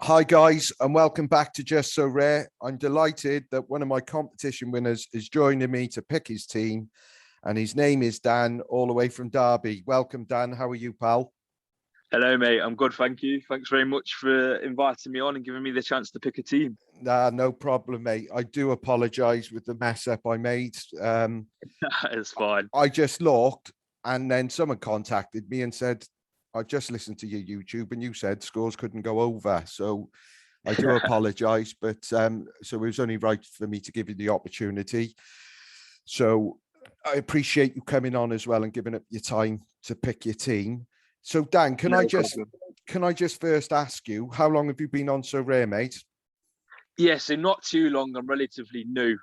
Hi guys, and welcome back to Just So Rare. I'm delighted that one of my competition winners is joining me to pick his team, and his name is Dan, all the way from Derby. Welcome, Dan. How are you, pal? Hello, mate. I'm good, thank you. Thanks very much for inviting me on and giving me the chance to pick a team. Nah, no problem, mate. I do apologise with the mess up I made. It's fine. I just looked, and then someone contacted me and said, I just listened to your YouTube and you said scores couldn't go over. So I do apologize, but so it was only right for me to give you the opportunity. So I appreciate you coming on as well and giving up your time to pick your team. So Dan, can I just first ask you, how long have you been on So Rare, mate? Yeah, so not too long. I'm relatively new.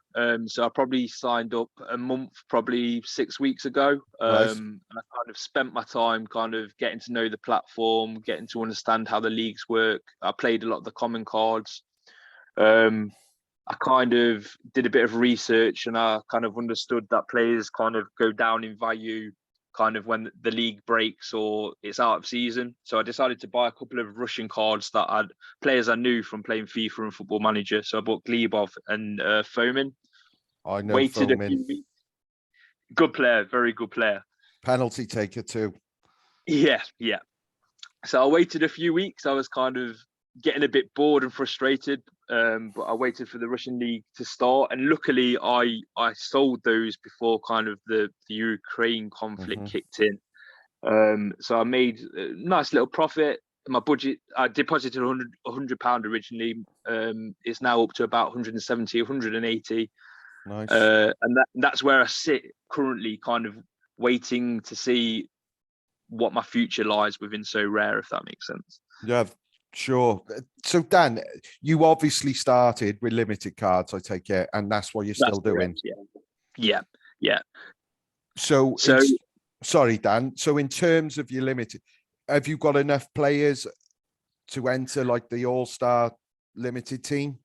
So I probably signed up a month, probably 6 weeks ago. Right. And I kind of spent my time kind of getting to know the platform, getting to understand how the leagues work. I played a lot of the common cards. I kind of did a bit of research and I kind of understood that players kind of go down in value kind of when the league breaks or it's out of season. So I decided to buy a couple of Russian cards that had players I knew from playing FIFA and Football Manager. So I bought Glebov and Fomin. I know Waited a Fomin. few weeks. Good player, very good player. Penalty taker too. Yeah, yeah. So I waited a few weeks. I was kind of getting a bit bored and frustrated, but I waited for the Russian league to start. And luckily, I sold those before kind of the Ukraine conflict kicked in. So I made a nice little profit. My budget, I deposited £100 originally. It's now up to about 170, 180. Nice. And that's where I sit currently, kind of waiting to see what my future lies within So Rare, if that makes sense. Yeah, sure. So Dan, you obviously started with limited cards, I take it, and that's what you're still doing. Yeah, yeah. So it's sorry, Dan. So in terms of your limited, have you got enough players to enter like the all-star limited team?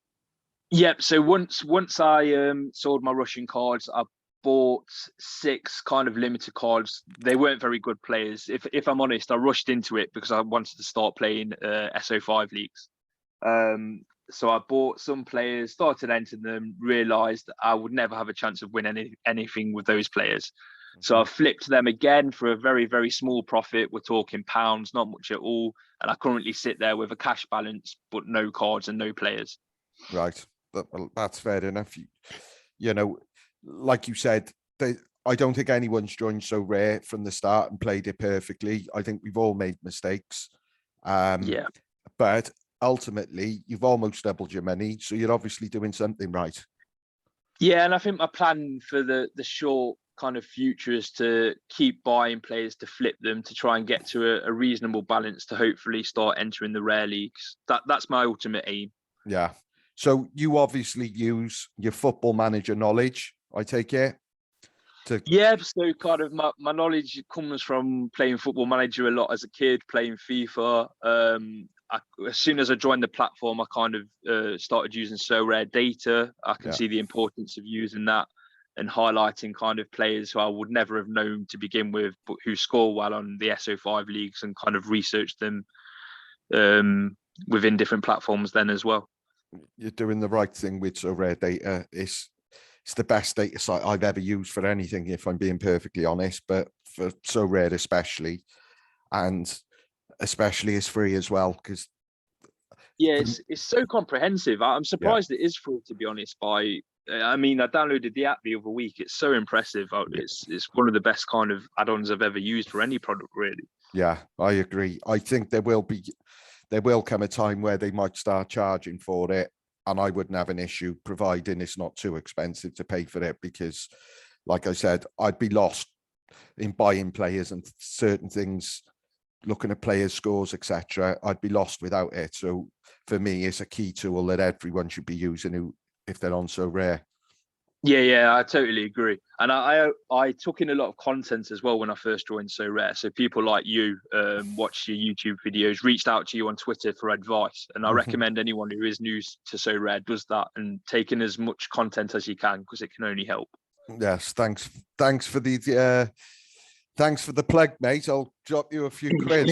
Yep. So once I sold my Russian cards, I bought 6 kind of limited cards. They weren't very good players. If I'm honest, I rushed into it because I wanted to start playing SO5 leagues. So I bought some players, started entering them, realised I would never have a chance of winning anything with those players. So I flipped them again for a very, very small profit. We're talking pounds, not much at all. And I currently sit there with a cash balance, but no cards and no players. Right. That's fair enough. You know, like you said, I don't think anyone's joined So Rare from the start and played it perfectly. I think we've all made mistakes. Yeah. But ultimately, you've almost doubled your money. So you're obviously doing something right. Yeah, and I think my plan for the short kind of future is to keep buying players, to flip them, to try and get to a reasonable balance, to hopefully start entering the rare leagues. That's my ultimate aim. Yeah. So you obviously use your football manager knowledge, I take it. Yeah, so kind of my knowledge comes from playing Football Manager a lot as a kid, playing FIFA. As soon as I joined the platform, I kind of started using So Rare data. I can see the importance of using that and highlighting kind of players who I would never have known to begin with, but who score well on the SO5 leagues and kind of research them within different platforms then as well. You're doing the right thing with So Rare data. It's the best data site I've ever used for anything, if I'm being perfectly honest, but for So Rare especially, and especially it's free as well, because it's so comprehensive. I'm surprised it is free, to be honest. I downloaded the app the other week. It's so impressive. It's one of the best kind of add-ons I've ever used for any product, really. Yeah, I agree. I think there will come a time where they might start charging for it, and I wouldn't have an issue providing it's not too expensive to pay for it, because like I said, I'd be lost in buying players and certain things, looking at players' scores, etc. I'd be lost without it. So for me, it's a key tool that everyone should be using if they're on So Rare. Yeah, I totally agree. And I took in a lot of content as well when I first joined So Rare. So people like you watched your YouTube videos, reached out to you on Twitter for advice. And I recommend anyone who is new to So Rare does that and take in as much content as you can, because it can only help. Yes, thanks for the Thanks for the plug, mate. I'll drop you a few quid.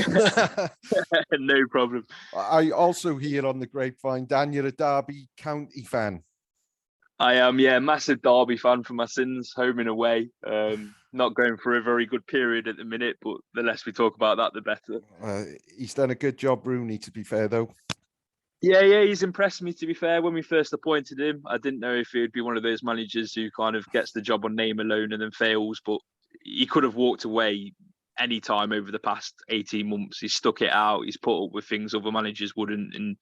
No problem. I also hear on the grapevine, Dan, you're a Derby County fan. I am, yeah, massive Derby fan for my sins, home and away. Not going for a very good period at the minute, but the less we talk about that, the better. He's done a good job, Rooney, to be fair, though. Yeah, he's impressed me, to be fair. When we first appointed him, I didn't know if he'd be one of those managers who kind of gets the job on name alone and then fails, but he could have walked away any time over the past 18 months. He's stuck it out. He's put up with things other managers wouldn't. And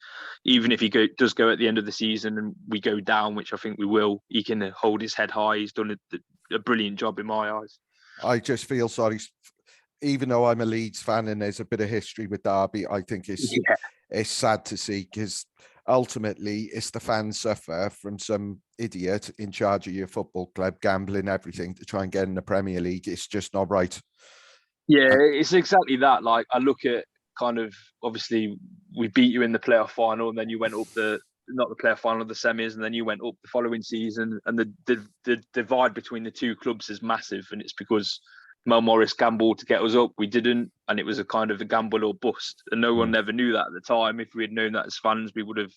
even if he does go at the end of the season and we go down, which I think we will, he can hold his head high. He's done a brilliant job in my eyes. I just feel sorry. Even though I'm a Leeds fan and there's a bit of history with Derby, I think it's sad to see, because ultimately it's the fans suffer from some idiot in charge of your football club gambling everything to try and get in the Premier League. It's just not right. Yeah, it's exactly that. Like, I look at kind of, obviously we beat you in the playoff final and then you went up not the playoff final, the semis, and then you went up the following season, and the divide between the two clubs is massive, and it's because Mel Morris gambled to get us up. We didn't, and it was a kind of a gamble or bust. And no one ever knew that at the time. If we had known that as fans, we would have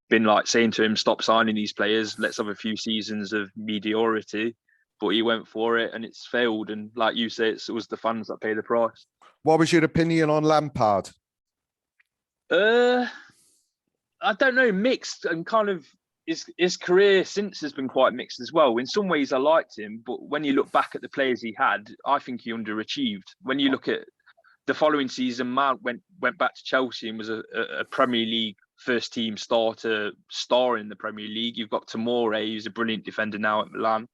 been like saying to him, stop signing these players. Let's have a few seasons of mediocrity. But he went for it and it's failed. And like you say, it was the fans that pay the price. What was your opinion on Lampard? I don't know, mixed, and kind of his career since has been quite mixed as well. In some ways, I liked him, but when you look back at the players he had, I think he underachieved. When you look at the following season, Mount went back to Chelsea and was a Premier League first team starter, star in the Premier League. You've got Tomori, who's a brilliant defender now at Milan.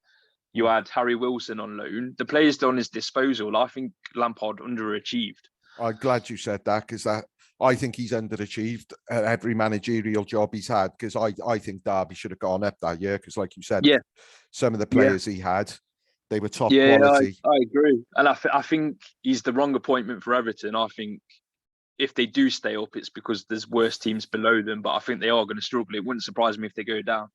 You had Harry Wilson on loan. The players on his disposal, I think Lampard underachieved. I'm glad you said that, because I think he's underachieved at every managerial job he's had, because I think Derby should have gone up that year, because like you said, some of the players he had, they were top quality. I agree. And I think he's the wrong appointment for Everton. I think if they do stay up, it's because there's worse teams below them, but I think they are going to struggle. It wouldn't surprise me if they go down.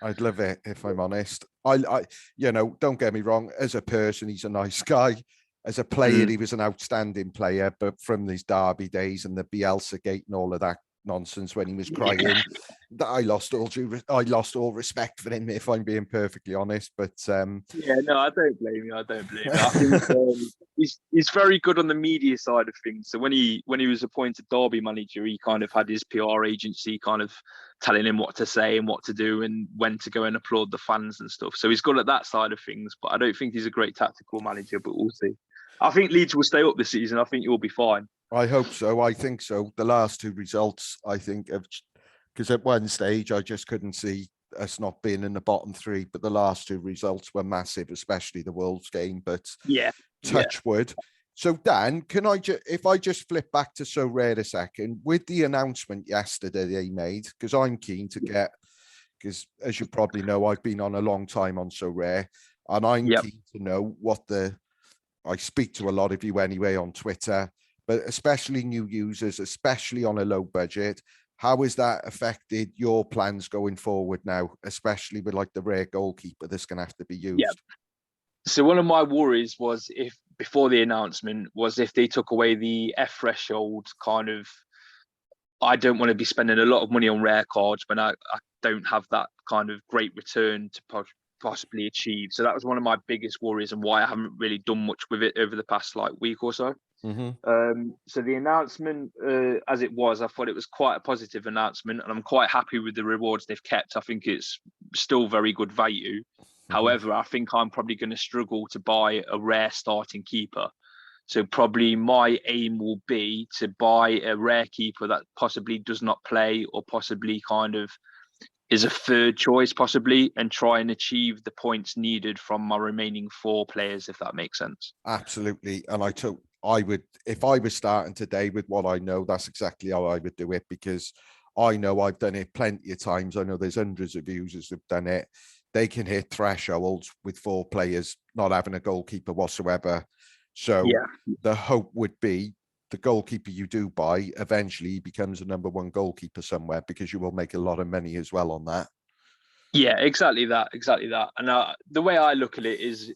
I'd love it, if I'm honest. I don't get me wrong. As a person, he's a nice guy. As a player, he was an outstanding player. But from these Derby days and the Bielsa gate and all of that nonsense when he was crying, that I lost all respect for him, if I'm being perfectly honest. But no, I don't blame you. I think he's very good on the media side of things. So when he was appointed Derby manager, he kind of had his PR agency kind of telling him what to say and what to do and when to go and applaud the fans and stuff. So he's good at that side of things. But I don't think he's a great tactical manager. But we'll see. I think Leeds will stay up this season. I think you'll be fine. I hope so. I think so. The last two results, I think, because at one stage I just couldn't see us not being in the bottom three, but the last two results were massive, especially the Wolves game. But touch wood. So Dan, if I just flip back to Sorare a second, with the announcement yesterday they made, because I'm keen to get, because as you probably know, I've been on a long time on Sorare, and I'm keen to know I speak to a lot of you anyway on Twitter, but especially new users, especially on a low budget. How has that affected your plans going forward now, especially with like the rare goalkeeper that's going to have to be used? So one of my worries was before the announcement was if they took away the F threshold, kind of, I don't want to be spending a lot of money on rare cards when I don't have that kind of great return to possibly achieve. So that was one of my biggest worries and why I haven't really done much with it over the past week or so. So the announcement, as it was, I thought it was quite a positive announcement, and I'm quite happy with the rewards they've kept. I think it's still very good value. However, I think I'm probably going to struggle to buy a rare starting keeper. So probably my aim will be to buy a rare keeper that possibly does not play, or possibly kind of is a third choice possibly, and try and achieve the points needed from my remaining 4 players, if that makes sense. Absolutely. And I would, if I was starting today with what I know, that's exactly how I would do it, because I know I've done it plenty of times. I know there's hundreds of users who've done it. They can hit thresholds with 4 players not having a goalkeeper whatsoever. So the hope would be the goalkeeper you do buy eventually becomes a number 1 goalkeeper somewhere, because you will make a lot of money as well on that. Yeah, exactly that, exactly that. And the way I look at it is,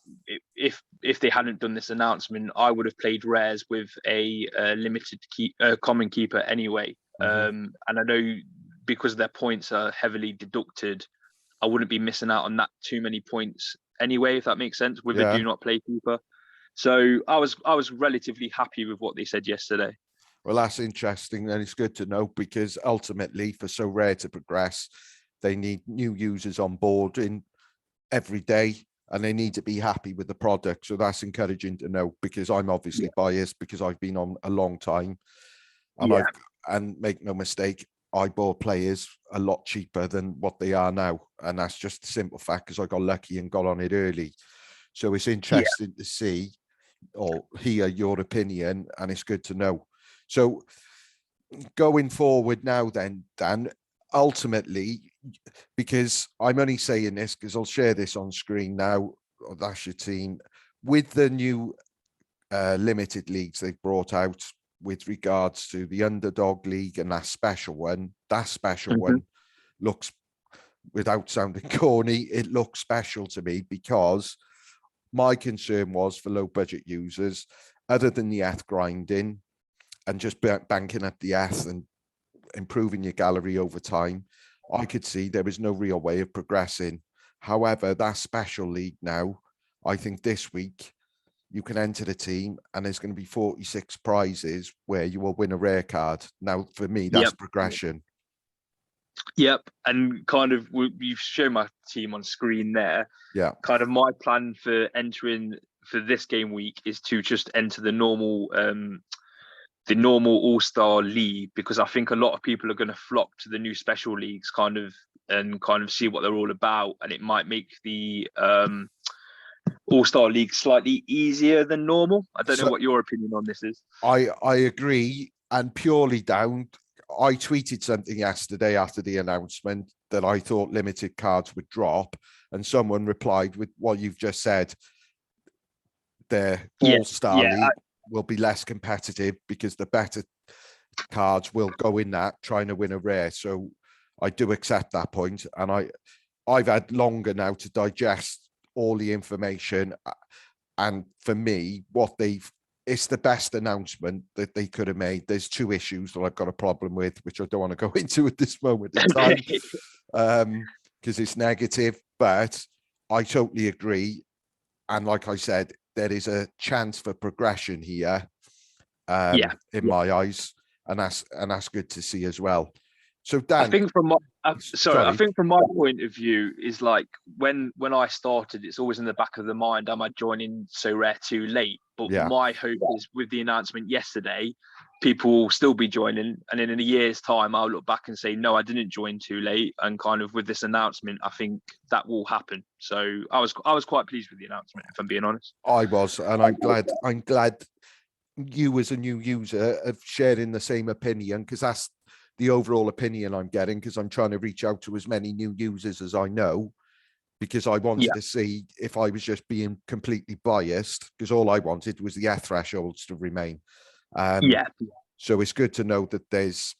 if they hadn't done this announcement, I would have played rares with a limited common keeper anyway. Mhm. And I know because their points are heavily deducted, I wouldn't be missing out on that too many points anyway, if that makes sense, with a Yeah. do not play keeper. So I was relatively happy with what they said yesterday. Well, that's interesting, and it's good to know because ultimately, for Sorare to progress, they need new users on board in every day, and they need to be happy with the product. So that's encouraging to know because I'm obviously biased because I've been on a long time, and Yeah, and make no mistake, I bought players a lot cheaper than what they are now, and that's just a simple fact because I got lucky and got on it early. So it's yeah, interesting to see or hear your opinion, and it's good to know. So going forward now, then, Dan, ultimately, because I'm only saying this because I'll share this on screen now. That's your team with the new limited leagues they've brought out with regards to the underdog league and that special one. That special hmm one looks, without sounding corny, it looks special to me because my concern was for low budget users, other than the eth grinding and just banking at the eth and improving your gallery over time, I could see there was no real way of progressing. However, that special league now, I think this week you can enter the team and there's going to be 46 prizes where you will win a rare card. Now, for me, that's yep, progression. yep. And kind of, you've shown my team on screen there. Yeah. Kind of my plan for entering for this game week is to just enter the normal all-star league, because I think a lot of people are going to flock to the new special leagues and see what they're all about, and it might make the all-star league slightly easier than normal. I don't know So what your opinion on this is. I agree, and purely down. I tweeted something yesterday after the announcement that I thought limited cards would drop, and someone replied with what you've just said. Their Yeah, all-star yeah, league will be less competitive because the better cards will go in that trying to win a rare. So I do accept that point, and I've had longer now to digest all the information. And for me, it's the best announcement that they could have made. There's two issues that I've got a problem with, which I don't want to go into at this moment in time, because it's negative. But I totally agree, and like I said, there is a chance for progression here, yeah. in my eyes, and that's good to see as well. So I Dan, think from my sorry, I sorry, think from my point of view is like when I started, it's always in the back of the mind, am I joining Sorare too late? But yeah, my hope is with the announcement yesterday, people will still be joining, and then in a year's time, I'll look back and say, no, I didn't join too late. And kind of with this announcement, I think that will happen. So I was quite pleased with the announcement, if I'm being honest. I was, and I'm glad you as a new user have shared in the same opinion, because that's the overall opinion I'm getting, because I'm trying to reach out to as many new users as I know, because I wanted Yeah, to see if I was just being completely biased, because all I wanted was the F thresholds to remain. Um, yeah, so it's good to know that there's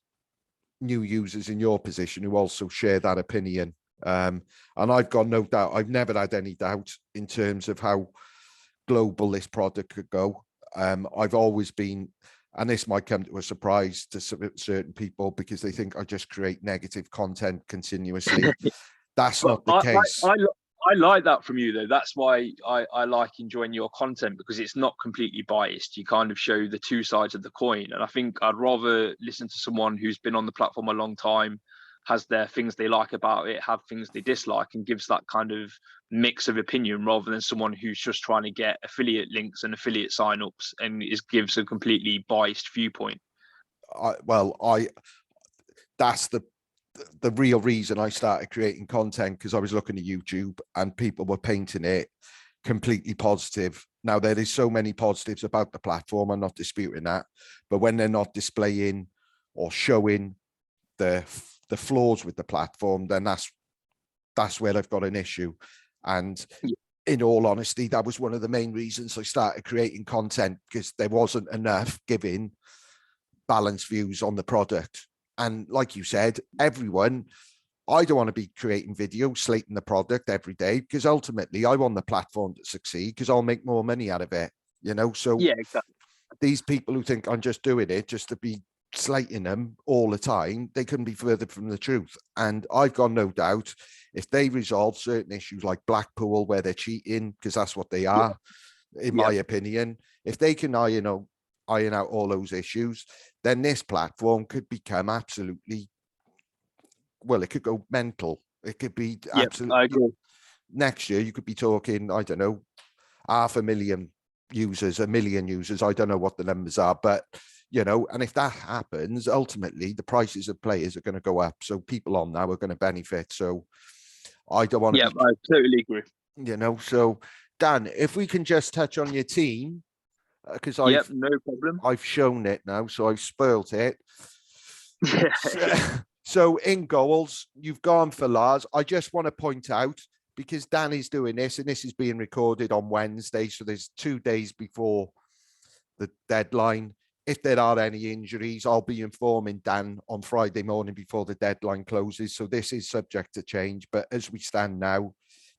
new users in your position who also share that opinion. And I've got no doubt, I've never had any doubt in terms of how global this product could go. I've always been, and this might come to a surprise to certain people because they think I just create negative content continuously. That's but not the case. I like that from you though. That's why I like enjoying your content, because it's not completely biased. You kind of show the two sides of the coin, and I think I'd rather listen to someone who's been on the platform a long time, has their things they like about it, have things they dislike, and gives that kind of mix of opinion, rather than someone who's just trying to get affiliate links and affiliate signups and gives a completely biased viewpoint. I that's the real reason I started creating content, because I was looking at YouTube and people were painting it completely positive. Now there is so many positives about the platform, I'm not disputing that, but when they're not displaying or showing the flaws with the platform, then that's where I've got an issue. And in all honesty, that was one of the main reasons I started creating content, because there wasn't enough giving balanced views on the product. And like you said, everyone I don't want to be creating videos, slating the product every day, because ultimately I want the platform to succeed because I'll make more money out of it, you know? So Yeah, exactly. these people who think I'm just doing it just to be slating them all the time, they couldn't be further from the truth. And I've got no doubt if they resolve certain issues like Blackpool, where they're cheating, because that's what they are, in my opinion, if they can iron out all those issues, then this platform could become absolutely, well, it could go mental. It could be I absolutely, agree. next year you could be talking, I don't know, 500,000 users, 1,000,000 users. I don't know what the numbers are, but you know, and if that happens, ultimately the prices of players are going to go up. So people on now are going to benefit. So I don't want to Yeah, be, I totally agree. you know, so Dan, if we can just touch on your team, because Yep, no problem. I've shown it now, so I've spoilt it. Yeah. So in goals, you've gone for Lars. I just want to point out, because Dan is doing this, and this is being recorded on Wednesday, so there's 2 days before the deadline. If there are any injuries, I'll be informing Dan on Friday morning before the deadline closes. So this is subject to change. But as we stand now,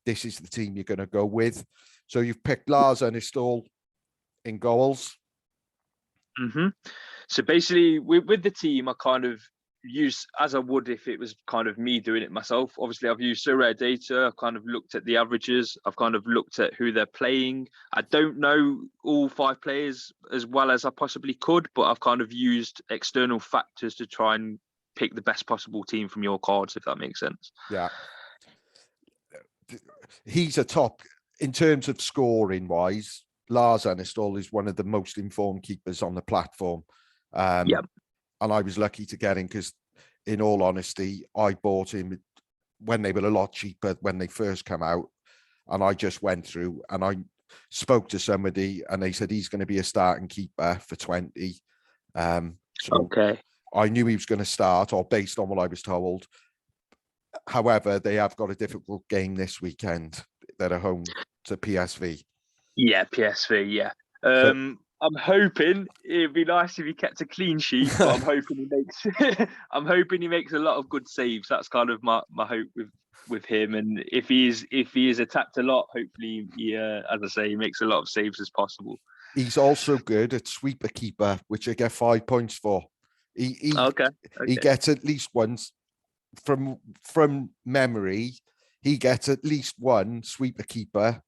this is the team you're going to go with. So you've picked Lars Ernestall in goals. So basically, with the team, I kind of use, as I would if it was kind of me doing it myself. Obviously, I've used Sorare data. I've kind of looked at the averages. I've kind of looked at who they're playing. I don't know all 5 players as well as I possibly could, but I've kind of used external factors to try and pick the best possible team from your cards, if that makes sense. Yeah. He's a top, in terms of scoring wise, Lars Ernestall is one of the most informed keepers on the platform. Yeah. And I was lucky to get him because, in all honesty, I bought him when they were a lot cheaper when they first come out. And I just went through and I spoke to somebody and they said he's going to be a starting keeper for 20. So Okay. I knew he was going to start, or based on what I was told. However, they have got a difficult game this weekend. They're at home to PSV. Yeah, PSV. Yeah. So I'm hoping it'd be nice if he kept a clean sheet, but I'm hoping he makes. I'm hoping he makes a lot of good saves. That's kind of my hope with him. And if he is attacked a lot, hopefully he, as I say, he makes a lot of saves as possible. he's also good at sweeper keeper, which I get 5 points for. Okay. He gets at least once from memory. He gets at least one sweeper keeper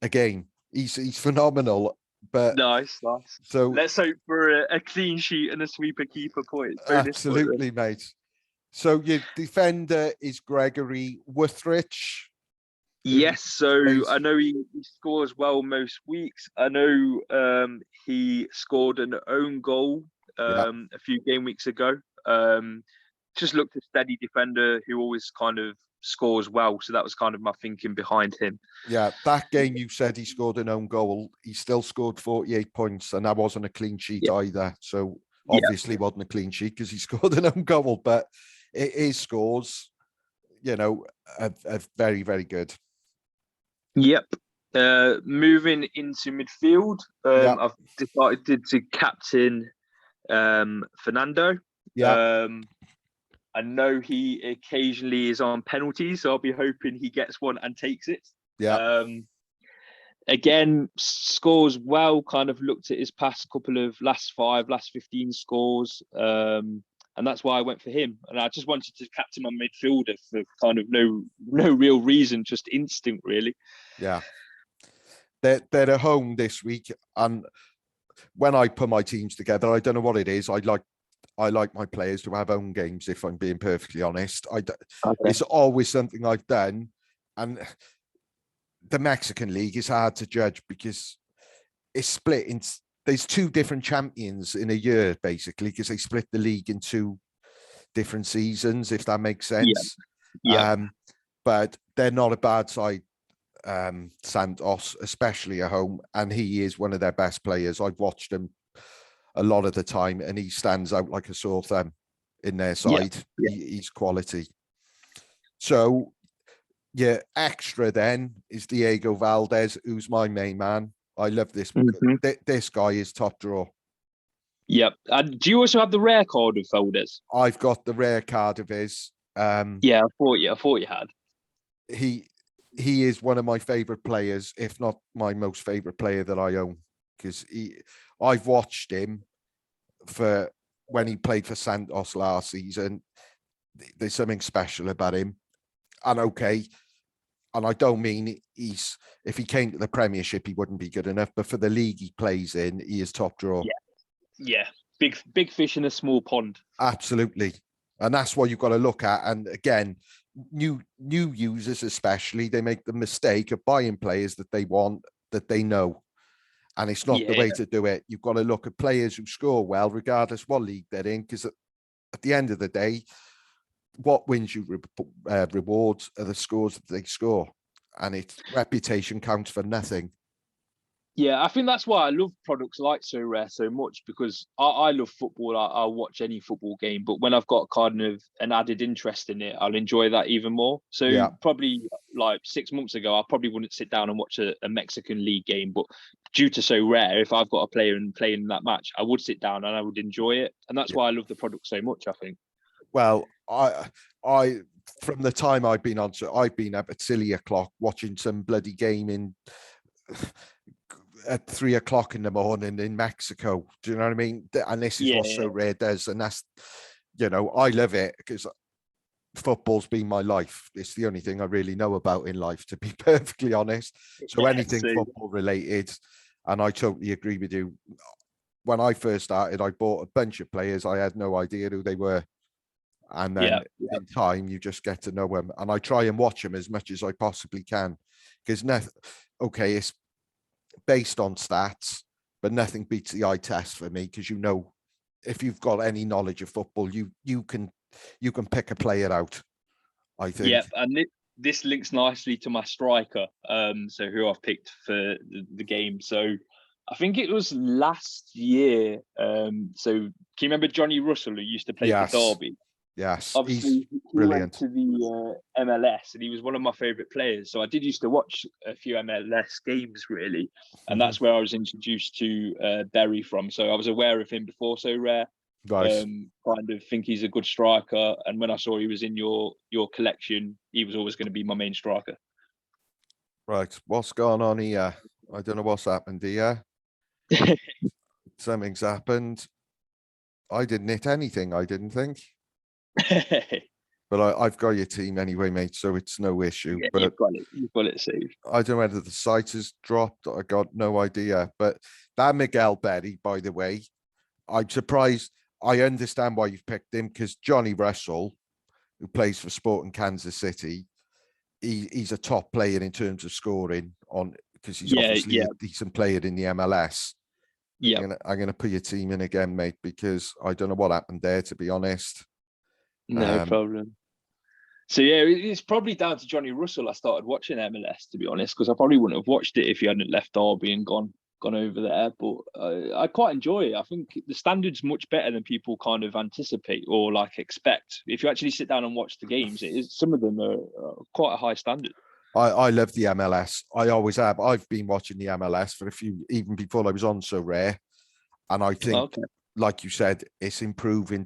a game. He's phenomenal. But Nice. so Let's hope for a clean sheet and a sweeper keeper point. absolutely, mate. So your defender is Gregory Wuthrich. Yes, so I know he scores well most weeks. I know he scored an own goal Yeah. a few game weeks ago. Just looked a steady defender who always kind of scores well. So that was kind of my thinking behind him. Yeah, that game you said he scored an own goal. He still scored 48 points, and that wasn't a clean sheet either. So obviously wasn't a clean sheet because he scored an own goal, but his scores, you know, are very, very good. Yep. Moving into midfield, Yeah. I've decided to captain Fernando. Yeah. I know he occasionally is on penalties, so I'll be hoping he gets one and takes it. Yeah. Again, scores well, kind of looked at his past couple of last 15 scores. And that's why I went for him. And I just wanted to captain my midfielder for kind of no real reason, just instinct, really. Yeah. They're at home this week. And when I put my teams together, I don't know what it is. I like my players to have own games, if I'm being perfectly honest. It's always something I've done. And the Mexican league is hard to judge because it's split in, there's 2 different champions in a year, basically, because they split the league in 2 different seasons, if that makes sense. Yeah. But they're not a bad side, Santos, especially at home. And he is one of their best players. I've watched him a lot of the time, and he stands out like a sore thumb in their side. He's quality. So, yeah, extra then is Diego Valdez, who's my main man. I love this. This guy is top draw. Yep. And do you also have the rare card of Valdez? I've got the rare card of his. Yeah, I thought you had. He is one of my favorite players, if not my most favorite player that I own, because I've watched him for when he played for Santos last season. There's something special about him, and and I don't mean if he came to the Premiership, he wouldn't be good enough, but for the league he plays in, he is top draw. Yeah, big fish in a small pond. Absolutely, and that's what you've got to look at. And again, new users especially, they make the mistake of buying players that they want, that they know, and it's not the way to do it. You've got to look at players who score well, regardless what league they're in, because at the end of the day, what wins you rewards are the scores that they score, and its reputation counts for nothing. Yeah, I think that's why I love products like Sorare so much, because I love football. I'll watch any football game, but when I've got kind of an added interest in it, I'll enjoy that even more. So probably like 6 months ago, I probably wouldn't sit down and watch a Mexican league game, but due to Sorare, if I've got a player and playing in that match, I would sit down and I would enjoy it. And that's why I love the product so much, I think. Well, I from the time I've been on, so I've been up at silly o'clock watching some bloody game in at 3 o'clock in the morning in Mexico. Do you know what I mean? And this is what Sorare does, and that's, I love it because football's been my life. It's the only thing I really know about in life, to be perfectly honest. So anything football related, and I totally agree with you. When I first started, I bought a bunch of players. I had no idea who they were. And then in time, you just get to know them. And I try and watch them as much as I possibly can. Because, it's based on stats, but nothing beats the eye test for me. Because, if you've got any knowledge of football, you can pick a player out, I think. Yeah, and this links nicely to my striker, so who I've picked for the game. So I think it was last year. So can you remember Johnny Russell, who used to play for Derby? Yes, obviously he's brilliant. Went to the MLS, and he was one of my favorite players. So I did used to watch a few MLS games, really, and that's where I was introduced to Berry from. So I was aware of him before Sorare. Nice. Kind of think he's a good striker, and when I saw he was in your collection, he was always going to be my main striker. Right, what's going on here? I don't know what's happened here. Something's happened. I didn't hit anything, I didn't think. But I've got your team anyway, mate, so it's no issue. Yeah, but you've got it saved. I don't know whether the site has dropped. I got no idea. But that Miguel Berry, by the way, I'm surprised. I understand why you've picked him, because Johnny Russell, who plays for Sporting Kansas City, he's a top player in terms of scoring because he's obviously a decent player in the MLS. Yeah, I'm gonna put your team in again, mate, because I don't know what happened there, to be honest. No problem. So yeah, it's probably down to Johnny Russell. I started watching MLS, to be honest, because I probably wouldn't have watched it if he hadn't left Derby and gone over there. But I quite enjoy it. I think the standard's much better than people kind of anticipate or like expect. If you actually sit down and watch the games, some of them are quite a high standard. I love the MLS. I always have. I've been watching the MLS for even before I was on Sorare, and I think, like you said, it's improving.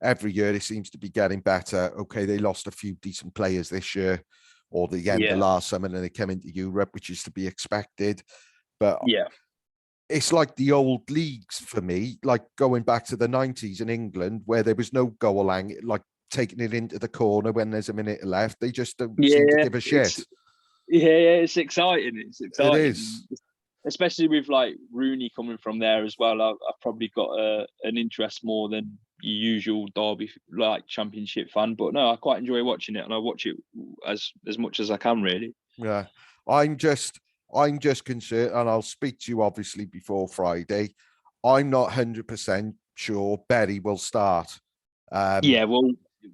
Every year it seems to be getting better. Okay, they lost a few decent players this year, or the end of last summer, and they came into Europe, which is to be expected. But it's like the old leagues for me, like going back to the 90s in England, where there was no goal line, like taking it into the corner when there's a minute left. They just don't seem to give a shit. It's exciting. It's exciting. It is. Especially with like Rooney coming from there as well. I've probably got an interest more than your usual Derby like Championship fan. But no, I quite enjoy watching it, and I watch it as much as I can, really. Yeah, I'm just concerned, and I'll speak to you obviously before Friday. I'm not 100% sure Berry will start.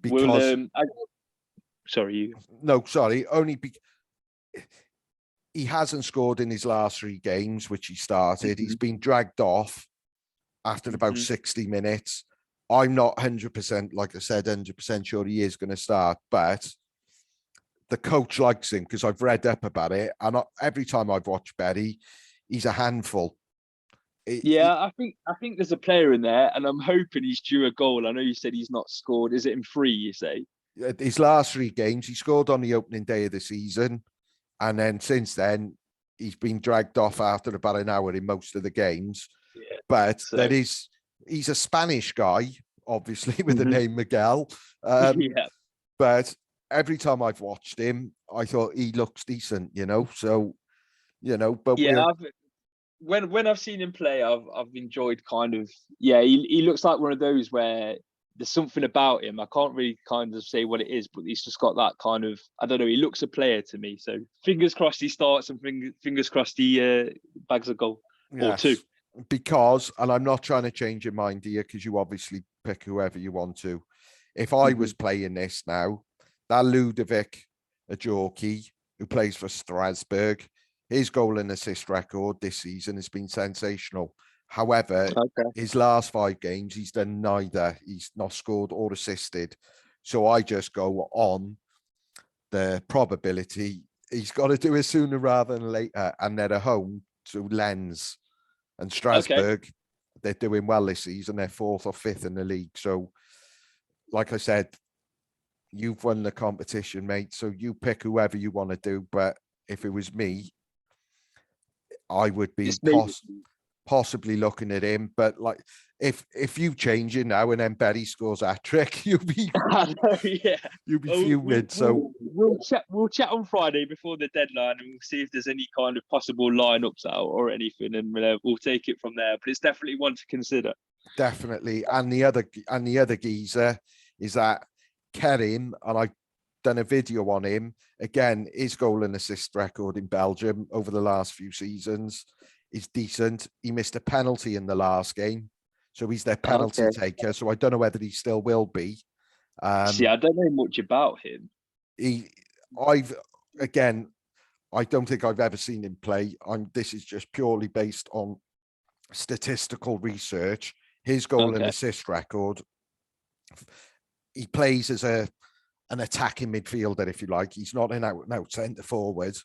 Because sorry, you. No, sorry, only he hasn't scored in his last 3 games, which he started. He's been dragged off after about 60 minutes. I'm not 100%, like I said, 100% sure he is going to start, but the coach likes him because I've read up about it. And every time I've watched Berry, he's a handful. I think there's a player in there, and I'm hoping he's due a goal. I know you said he's not scored. Is it in 3, you say? his last 3 games, he scored on the opening day of the season. And then since then, he's been dragged off after about an hour in most of the games. Yeah. But So he's a Spanish guy, obviously, with the Mhm. name Miguel. Yeah. But every time I've watched him, I thought he looks decent, So, but Yeah, when I've seen him play, I've enjoyed kind of, yeah, he looks like one of those where there's something about him. I can't really kind of say what it is, but he's just got that kind of, I don't know, he looks a player to me. So fingers crossed he starts, and fingers crossed he bags a goal or two. yes, because, and I'm not trying to change your mind here, because you obviously pick whoever you want to. If I was playing this now, that Ludovic Ajorki, who plays for Strasbourg, his goal and assist record this season has been sensational. However, Okay. his last 5 games, he's done neither. He's not scored or assisted. So I just go on the probability he's got to do it sooner rather than later. And they're at home to Lens and Okay. Strasbourg. They're doing well this season. They're 4th or 5th in the league. So, like I said, you've won the competition, mate. So you pick whoever you want to do. But if it was me, I would be It's me. possibly looking at him. But like, if you change it now and then Betty scores a trick, I know, yeah. you'll be Well, fuming. So we'll chat on Friday before the deadline, and we'll see if there's any kind of possible lineups out or anything, and we'll take it from there. But it's definitely one to consider. definitely, and the other geezer is that Kerim, and I've done a video on him. Again, his goal and assist record in Belgium over the last few seasons is decent. He missed a penalty in the last game, so he's their penalty taker. So I don't know whether he still will be. See, I don't know much about him. Again, I don't think I've ever seen him play. This is just purely based on statistical research. His goal and assist record. He plays as an attacking midfielder, if you like. He's not an out centre forward.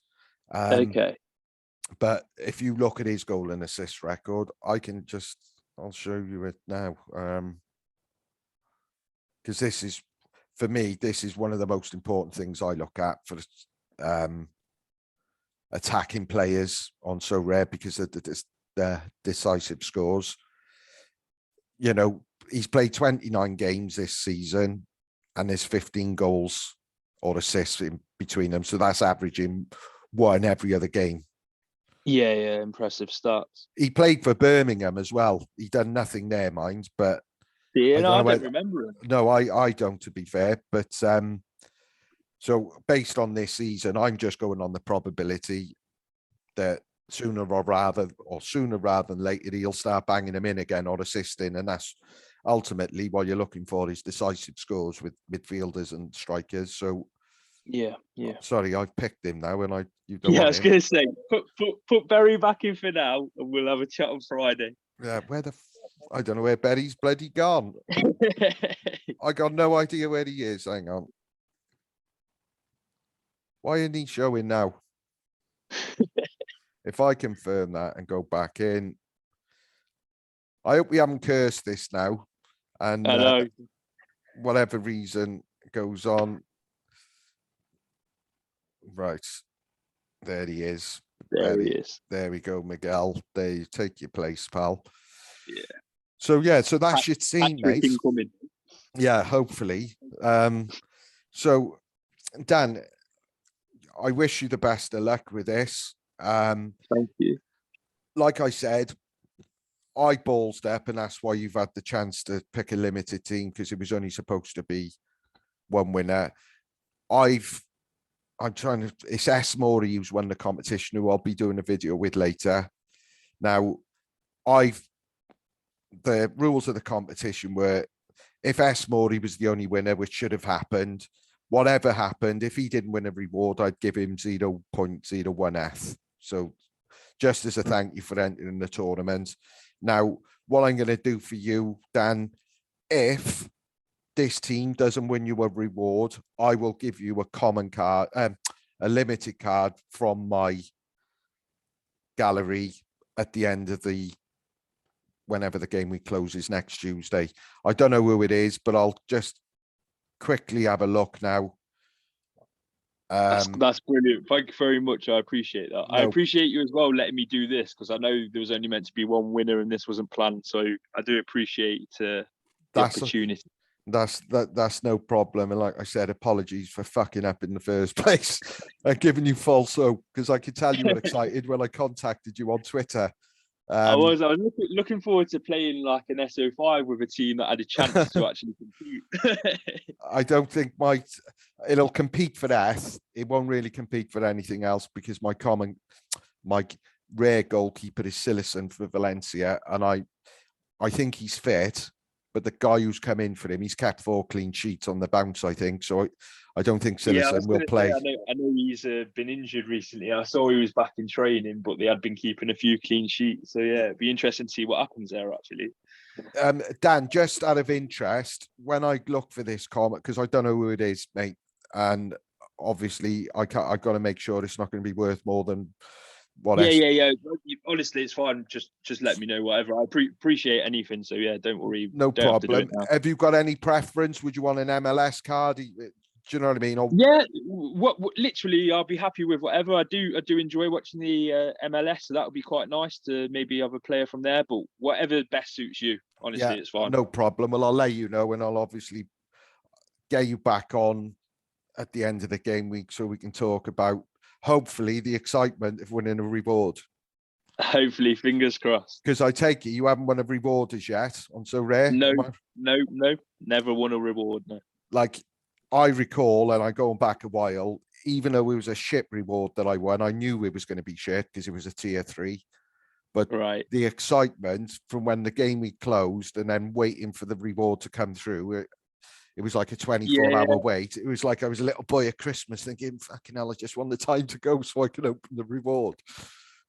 But if you look at his goal and assist record, I'll show you it now. Because this is, for me, this is one of the most important things I look at for attacking players on Sorare, because of the decisive scores. He's played 29 games this season, and there's 15 goals or assists in between them. So that's averaging 1 every other game. Yeah, impressive stats. He played for Birmingham as well. He done nothing there, mind, but I don't remember him. No, I don't, to be fair. But so based on this season, I'm just going on the probability that sooner rather than later, he'll start banging them in again or assisting, and that's ultimately what you're looking for, is decisive scores with midfielders and strikers. So yeah. Sorry, I've picked him now, and you don't want I was going to say, put Berry back in for now, and we'll have a chat on Friday. Yeah, I don't know where Berry's bloody gone. I got no idea where he is. Hang on. Why isn't he showing now? If I confirm that and go back in, I hope we haven't cursed this now. And I know. Whatever reason goes on. Right. There he is. There we go, Miguel. There you take your place, pal. Yeah. So that's your team, mate. Yeah, hopefully. So Dan, I wish you the best of luck with this. Thank you. Like I said, I ballsed up, and that's why you've had the chance to pick a limited team, because it was only supposed to be one winner. It's S. Morey who's won the competition, who I'll be doing a video with later. Now, the rules of the competition were, if S. Morey was the only winner, which should have happened, whatever happened, if he didn't win a reward, I'd give him 0.01F. So just as a thank you for entering the tournament. Now, what I'm going to do for you, Dan, if this team doesn't win you a reward, I will give you a common card, a limited card from my gallery at the end of whenever the game week closes next Tuesday. I don't know who it is, but I'll just quickly have a look now. That's brilliant. Thank you very much. I appreciate that. I No, appreciate you as well letting me do this, because I know there was only meant to be one winner and this wasn't planned. So I do appreciate the that's opportunity. that's no problem. And like I said, apologies for fucking up in the first place and giving you false hope, because I could tell you were excited when I contacted you on Twitter. I was looking forward to playing like an SO5 with a team that had a chance to actually compete. I don't think it'll compete for that. It won't really compete for anything else, because my rare goalkeeper is Sillerson for Valencia, and I think he's fit, but the guy who's come in for him, he's kept 4 clean sheets on the bounce, I think. So I don't think Sillerson will play. I know he's been injured recently. I saw he was back in training, but they had been keeping a few clean sheets. So yeah, it'd be interesting to see what happens there actually. Dan, just out of interest, when I look for this comment, because I don't know who it is, mate, and obviously I got to make sure it's not going to be worth more than what. Yeah. Honestly, it's fine. Just let me know whatever. I appreciate anything. So yeah, don't worry. No problem. Have you got any preference? Would you want an MLS card? Do you know what I mean? Yeah, what literally, I'll be happy with whatever. I do enjoy watching the MLS, so that would be quite nice to maybe have a player from there. But whatever best suits you, honestly, it's fine. No problem. Well, I'll let you know, and I'll obviously get you back on at the end of the game week so we can talk about hopefully the excitement of winning a reward. Hopefully, fingers crossed. Because I take it you haven't won a reward as yet on Sorare. No, never won a reward. No. Like I recall, and I going back a while, even though it was a shit reward that I won, I knew it was going to be shit because it was a tier 3. But the excitement from when the game week closed and then waiting for the reward to come through, it was like a 24-hour wait. It was like I was a little boy at Christmas thinking, fucking hell, I just want the time to go so I can open the reward.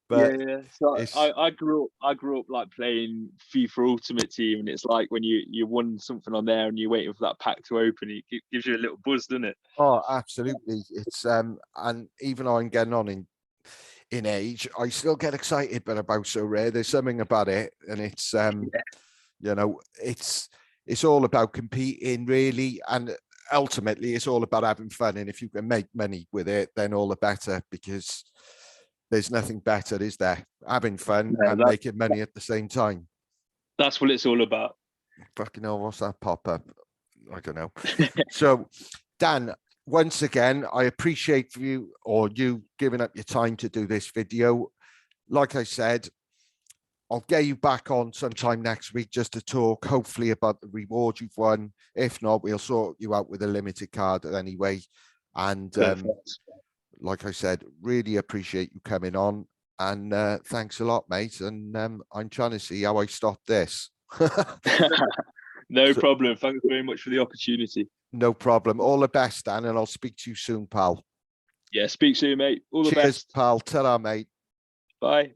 But So I grew up like playing FIFA Ultimate Team, and it's like when you won something on there and you're waiting for that pack to open, it gives you a little buzz, doesn't it? Oh, absolutely. It's and even though I'm getting on in age, I still get excited about Sorare. There's something about it, and it's you know, it's all about competing really, and ultimately it's all about having fun. And if you can make money with it, then all the better, because there's nothing better, is there? Having fun and making money at the same time. That's what it's all about. Fucking hell, what's that pop-up? I don't know. So, Dan, once again, I appreciate you giving up your time to do this video. Like I said, I'll get you back on sometime next week just to talk, hopefully, about the reward you've won. If not, we'll sort you out with a limited card anyway. And like I said, really appreciate you coming on, and thanks a lot, mate. And I'm trying to see how I stop this. No problem. Thanks very much for the opportunity. No problem. All the best, Dan, and I'll speak to you soon, pal. Yeah, speak soon, mate. All the best. Cheers, pal. Ta-ra, mate. Bye.